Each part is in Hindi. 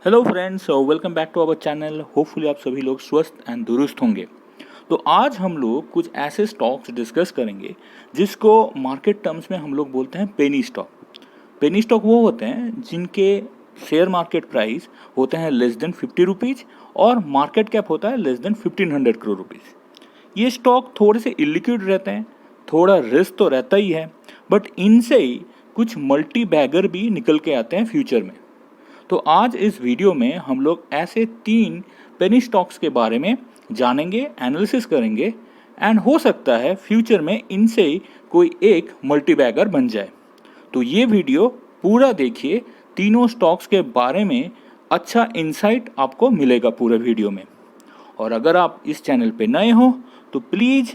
Hello friends, welcome back to our channel. Hopefully आप सभी लोग स्वस्थ एंड दुरुस्त होंगे। तो आज हम लोग कुछ ऐसे स्टॉक्स डिस्कस करेंगे जिसको मार्केट टर्म्स में हम लोग बोलते हैं पेनी स्टॉक। पेनी स्टॉक वो होते हैं जिनके शेयर मार्केट प्राइस होते हैं लेस देन 50 रुपीज़ और मार्केट कैप होता है लेस देन 1500 करोड़ रुपीज़। ये स्टॉक थोड़े से इलिक्विड रहते हैं, थोड़ा रिस्क तो रहता ही है, बट इनसे ही कुछ मल्टी बैगर भी निकल के आते हैं फ्यूचर में। तो आज इस वीडियो में हम लोग ऐसे 3 पेनी स्टॉक्स के बारे में जानेंगे, एनालिसिस करेंगे एंड हो सकता है फ्यूचर में इनसे ही कोई एक मल्टीबैगर बन जाए। तो ये वीडियो पूरा देखिए, तीनों स्टॉक्स के बारे में अच्छा इंसाइट आपको मिलेगा पूरे वीडियो में। और अगर आप इस चैनल पे नए हो तो please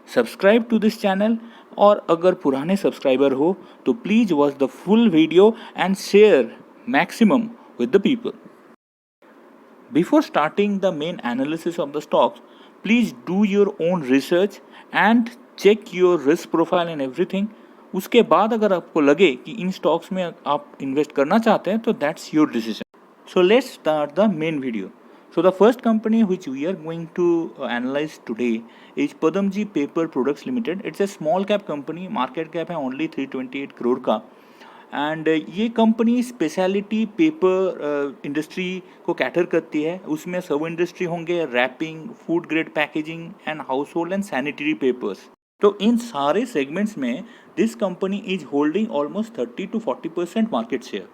subscribe to this channel, और अगर पुराने सब्सक्राइबर हो तो please watch the full video and share maximum with the people. Before starting the main analysis of the stocks, please do your own research and check your risk profile and everything. उसके बाद अगर आपको लगे कि इन स्टॉक्स में आप इन्वेस्ट करना चाहते हैं तो that's your decision. So let's start the main video. So the first company which we are going to analyze today is Padamji Paper Products Limited. It's a small cap company. Market cap है only 328 करोड़ का. एंड ये कंपनी स्पेशलिटी पेपर इंडस्ट्री को कैटर करती है. उसमें सब इंडस्ट्री होंगे, wrapping, food grade packaging and household and sanitary papers. तो इन सारे सेगमेंट्स में this company is holding almost 30-40% market share.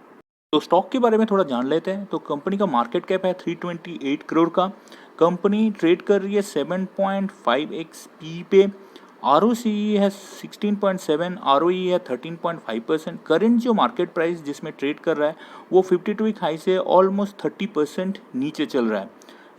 तो स्टॉक के बारे में थोड़ा जान लेते हैं. तो कंपनी का मार्केट कैप है 328 करोड़ का. कंपनी ट्रेड कर रही है 7.5x पी पे. ROCE है 16.7, ROE है 13.5%. करंट जो मार्केट प्राइस जिसमें ट्रेड कर रहा है वो 52 वीक हाई से ऑलमोस्ट 30% नीचे चल रहा है.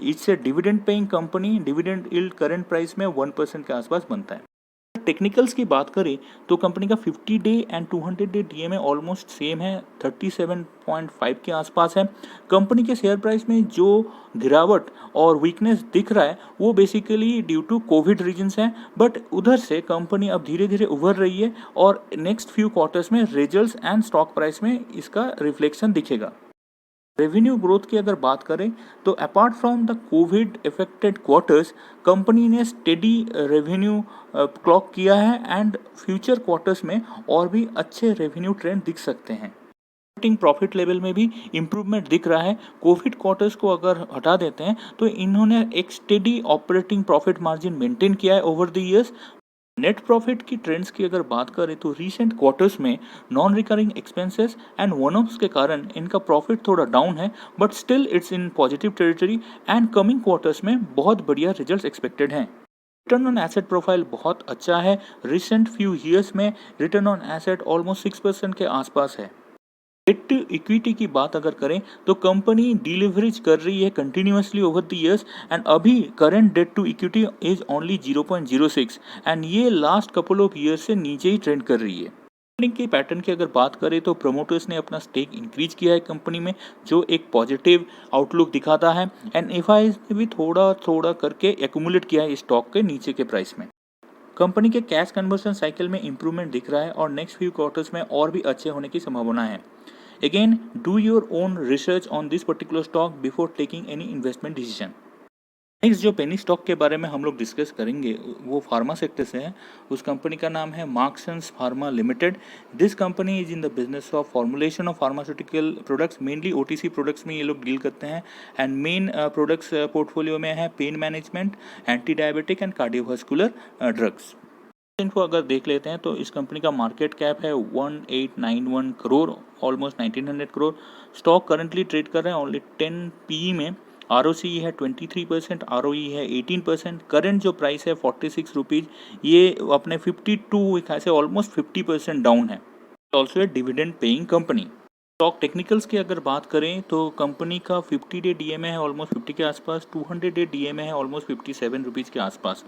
इससे dividend paying company. Dividend yield current price में 1% के आसपास बनता है. टेक्निकल्स की बात करें तो कंपनी का 50 day and 200 day DMA almost same है, 37.5 के आसपास है. कंपनी के शेयर प्राइस में जो गिरावट और वीकनेस दिख रहा है वो basically due to covid reasons है, बट उधर से कंपनी अब धीरे धीरे उभर रही है और नेक्स्ट फ्यू क्वार्टर्स में रिजल्ट्स एंड स्टॉक प्राइस में इसका रिफ्लेक्शन दिखेगा. रेवेन्यू ग्रोथ की अगर बात करें तो apart from the Covid affected quarters, company ने स्टेडी रेवेन्यू क्लॉक किया है एंड फ्यूचर क्वार्टर्स में और भी अच्छे रेवेन्यू ट्रेंड दिख सकते हैं. ऑपरेटिंग प्रॉफिट लेवल में भी इम्प्रूवमेंट दिख रहा है. कोविड क्वार्टर्स को अगर हटा देते हैं तो इन्होंने एक steady operating profit margin maintain किया है over the years. Net profit की ट्रेंड्स की अगर बात करें तो रीसेंट क्वार्टर्स में non recurring expenses and one offs के कारण इनका प्रॉफिट थोड़ा डाउन है, but still it's in positive territory and coming quarters में बहुत बढ़िया रिजल्ट्स एक्सपेक्टेड हैं. रिटर्न ऑन एसेट प्रोफाइल बहुत अच्छा है. रिसेंट फ्यू ईयर्स में रिटर्न ऑन एसेट ऑलमोस्ट 6% के आसपास है. डेट टू इक्विटी की बात अगर करें तो कंपनी डिलीवरेज कर रही है continuously over the years and अभी current debt to equity is only 0.06 and ये लास्ट कपल ऑफ ईयर्स से नीचे ही ट्रेंड कर रही है. फंडिंग के पैटर्न की अगर बात करें तो प्रमोटर्स ने अपना स्टेक इंक्रीज किया है कंपनी में, जो एक पॉजिटिव आउटलुक दिखाता है. एंड एफआईज ने भी थोड़ा थोड़ा करके एक्यूमुलेट किया है स्टॉक के नीचे के प्राइस में. कंपनी के कैश कन्वर्जन साइकिल में इंप्रूवमेंट दिख रहा है और नेक्स्ट फ्यू क्वार्टर्स में और भी अच्छे होने की संभावना है. Again, do your own research on this particular stock before taking any investment decision. Next जो पेनी स्टॉक के बारे में हम लोग डिस्कस करेंगे वो फार्मा सेक्टर से है. उस कंपनी का नाम है Marksans pharma limited. This company is in the business of formulation of pharmaceutical products. Mainly OTC products में ये लोग डील करते हैं एंड मेन प्रोडक्ट्स पोर्टफोलियो में है pain management, anti diabetic and cardiovascular drugs. इनको अगर देख लेते हैं तो इस कंपनी का मार्केट कैप है 1891 crore, almost 1900 crore. Stock currently trade कर रहे हैं ओनली 10 पी में. ROCE है 23%, ROE है 18%. करंट जो प्राइस है 46 रुपीज़, ये अपने 52 से ऑलमोस्ट 50% डाउन है. Also a dividend paying company. Stock technicals की अगर बात करें तो कंपनी का 50 डे डीएमए है ऑलमोस्ट 50 के आसपास, 200 डे डीएमए है ऑलमोस्ट 57 रुपीज़ के आसपास.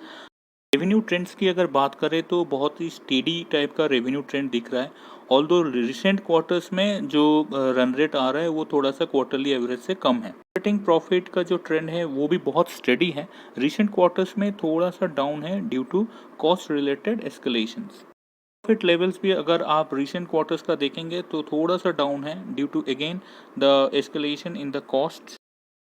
रेवेन्यू ट्रेंड्स की अगर बात करें तो बहुत ही स्टेडी टाइप का रेवेन्यू ट्रेंड दिख रहा है. ऑल्दो रिसेंट क्वार्टर्स में जो रन रेट आ रहा है वो थोड़ा सा क्वार्टरली एवरेज से कम है. ऑपरेटिंग प्रॉफिट का जो ट्रेंड है वो भी बहुत स्टेडी है. रिसेंट क्वार्टर्स में थोड़ा सा डाउन है due to cost related escalations. Profit levels भी अगर आप रिसेंट क्वार्टर्स का देखेंगे तो थोड़ा सा डाउन है due to again the escalation in the cost.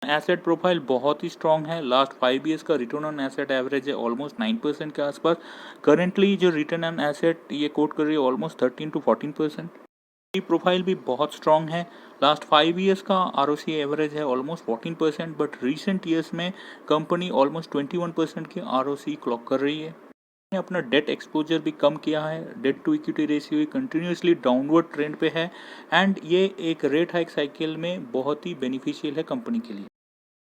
Asset profile बहुत ही स्ट्रांग है। लास्ट 5 ईयर्स का रिटर्न ऑन एसेट एवरेज है ऑलमोस्ट 9% के आसपास। करेंटली जो रिटर्न ऑन एसेट ये कोट कर रही है ऑलमोस्ट 13 to 14%। प्रोफाइल भी बहुत स्ट्रांग है। लास्ट 5 ईयर्स का ROC एवरेज है ऑलमोस्ट 14%, बट रिसेंट ईयर्स में कंपनी ऑलमोस्ट 21% की ROC क्लॉक कर रही है। अपना डेट एक्सपोजर भी कम किया है। Debt to equity ratio continuously downward trend पे है एंड ये एक रेट हाइक साइकिल में बहुत ही बेनिफिशियल है कंपनी के लिए।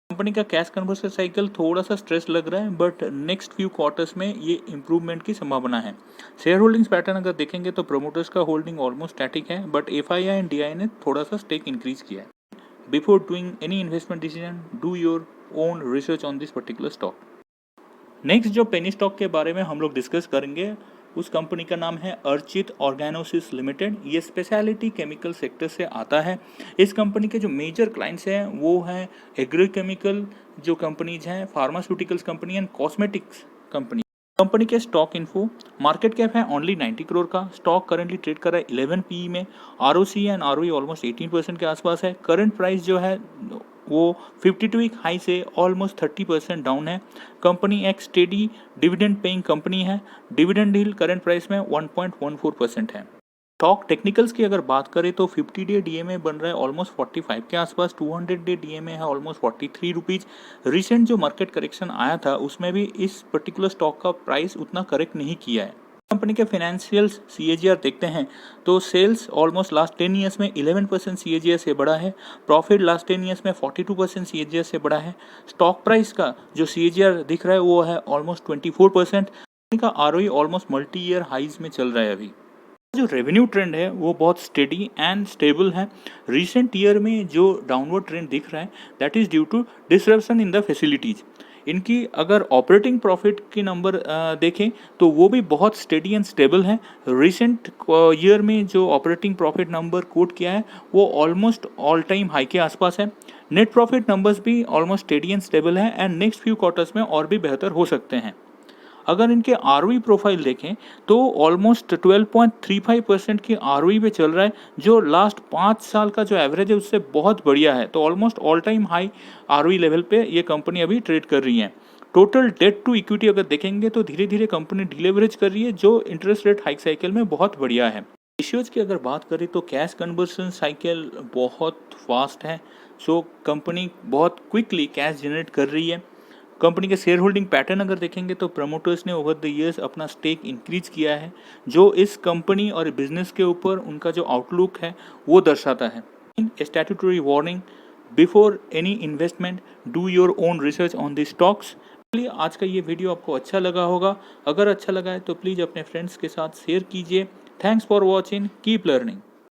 कंपनी का कैश कन्वर्सन साइकिल थोड़ा सा स्ट्रेस लग रहा है, बट नेक्स्ट फ्यू क्वार्टर्स में ये इंप्रूवमेंट की संभावना है। शेयर होल्डिंग्स पैटर्न अगर देखेंगे तो प्रोमोटर्स का होल्डिंग ऑलमोस्ट स्टैटिक है, बट FII एंड DI ने थोड़ा सा स्टेक इंक्रीज किया है। Before doing any investment decision, do your own research on this particular stock. Next जो पेनी स्टॉक के बारे में हम लोग डिस्कस करेंगे, उस कंपनी का नाम है अर्चित ऑर्गेनोसिस लिमिटेड। ये स्पेशलिटी केमिकल सेक्टर से आता है। इस कंपनी के जो मेजर क्लाइंट्स हैं वो हैं एग्रोकेमिकल जो कंपनीज हैं, pharmaceuticals company and cosmetics company. Company के स्टॉक इन्फो, मार्केट कैप है ओनली 90 करोड़ का। स्टॉक करंटली ट्रेड कर रहा है 11 PE में। ROC एंड ROE ऑलमोस्ट 18% के आसपास है। करंट प्राइस जो है वो 52 वीक हाई से ऑलमोस्ट 30% डाउन है। कंपनी एक स्टेडी डिविडेंड पेइंग कंपनी है। डिविडेंड यील्ड करंट प्राइस में 1.14% है। स्टॉक टेक्निकल्स की अगर बात करें तो 50-day DMA बन रहा है ऑलमोस्ट 45 के आसपास। 200-day DMA है ऑलमोस्ट 43 रुपीज़। रिसेंट जो मार्केट करेक्शन आया था उसमें भी इस पर्टिकुलर स्टॉक का प्राइस उतना करेक्ट नहीं किया है। कंपनी के फाइनेंशियल्स CAGR देखते हैं तो सेल्स ऑलमोस्ट लास्ट 10 ईयर्स में 11% CAGR से बढ़ा है। प्रॉफिट लास्ट 10 ईयर्स में 42% CAGR से बढ़ा है। स्टॉक प्राइस का जो CAGR दिख रहा है वो है ऑलमोस्ट 24%। कंपनी का ROE almost multi year highs में चल रहा है। अभी जो रेवेन्यू ट्रेंड है वो बहुत स्टेडी एंड स्टेबल है। रिसेंट ईयर में जो डाउनवर्ड ट्रेंड दिख रहा है that is due to disruption in the facilities. इनकी अगर ऑपरेटिंग प्रॉफिट की नंबर देखें तो वो भी बहुत स्टेडी एंड स्टेबल है। रिसेंट ईयर में जो ऑपरेटिंग प्रॉफिट नंबर कोट किया है वो ऑलमोस्ट ऑल टाइम हाई के आसपास है। नेट प्रॉफिट नंबर्स भी ऑलमोस्ट स्टेडी एंड स्टेबल है एंड नेक्स्ट फ्यू क्वार्टर्स में और भी बेहतर हो सकते हैं। अगर इनके ROE प्रोफाइल देखें तो ऑलमोस्ट 12.35% की ROE पे चल रहा है, जो लास्ट 5 साल का जो एवरेज है उससे बहुत बढ़िया है। तो almost all time high ROE level पे ये कंपनी अभी ट्रेड कर रही है। टोटल डेट टू इक्विटी अगर देखेंगे तो धीरे धीरे कंपनी डिलेवरेज कर रही है, जो इंटरेस्ट रेट हाइक साइकिल में बहुत बढ़िया है। रेशियोज की अगर बात करें तो कैश कन्वर्सन साइकिल बहुत फास्ट है, सो कंपनी बहुत क्विकली कैश जनरेट कर रही है। कंपनी के शेयर होल्डिंग पैटर्न अगर देखेंगे तो प्रमोटर्स ने ओवर द इयर्स अपना स्टेक इंक्रीज किया है, जो इस कंपनी और बिजनेस के ऊपर उनका जो आउटलुक है वो दर्शाता है। Statutory warning, before any investment do your own research on the stocks. चलिए आज का ये वीडियो आपको अच्छा लगा होगा। अगर अच्छा लगा है तो प्लीज़ अपने फ्रेंड्स के साथ शेयर कीजिए। Thanks for watching, keep learning.